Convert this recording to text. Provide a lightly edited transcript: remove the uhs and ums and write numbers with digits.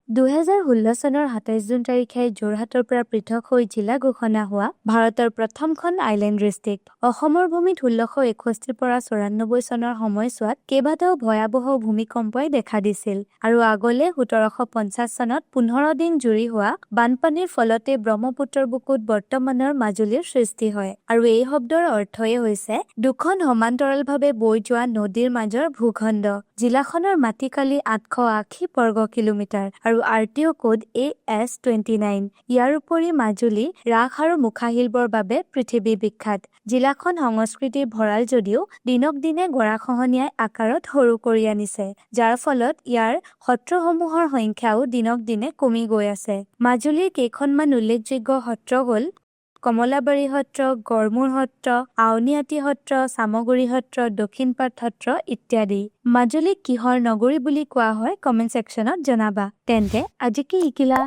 2016 চনৰ 27 জুন তাৰিখে যোৰহাটৰ পৰা পৃথক হৈ জিলা ঘোষণা হোৱা ভাৰতৰ প্ৰথমখন আইলেণ্ড ডিষ্ট্ৰিক্ট। অসমৰ ভূমিত 1661 পৰা 94 চনৰ সময়ছোৱাত কেইবাটাও ভয়াৱহ ভূমিকম্পই দেখা দিছিল আৰু আগলে 1750 চনত 15 দিন জুৰি হোৱা বানপানীৰ ফলতে ব্ৰহ্মপুত্ৰৰ বুকুত বৰ্তমানৰ মাজুলীৰ সৃষ্টি হয়। আৰু এই শব্দৰ অৰ্থই হৈছে দুখন সমান্তৰালভাৱে বৈ যোৱা নদীৰ মাজৰ ভূখণ্ড। জিলাখনৰ মাটিকালি 880 বৰ্গ কিলোমিটাৰ আৰু RTO কোড AS29। ইয়াৰ উপৰি মাজুলী ৰাস আৰু মুখাশিল্পৰ বাবে পৃথিৱী বিখ্যাত। জিলাখন সংস্কৃতিৰ ভঁৰাল যদিও দিনক দিনে গৰাখহনীয়াই আকাৰত সৰু কৰি আনিছে, যাৰ ফলত ইয়াৰ সত্ৰসমূহৰ সংখ্যাও দিনক দিনে কমি গৈ আছে। মাজুলীৰ কেইখনমান উল্লেখযোগ্য সত্ৰ হ'ল কমলাবাৰী সত্ৰ, গড়মূৰ সত্ৰ, আউনীআটী সত্ৰ, চামগুৰি সত্ৰ, দক্ষিণপাট সত্ৰ ইত্যাদি। মাজুলীক কিহৰ নগৰী বুলি কোৱা হয় কমেণ্ট ছেকশ্যনত জনাবা। তেন্তে আজি কি শিকিলা?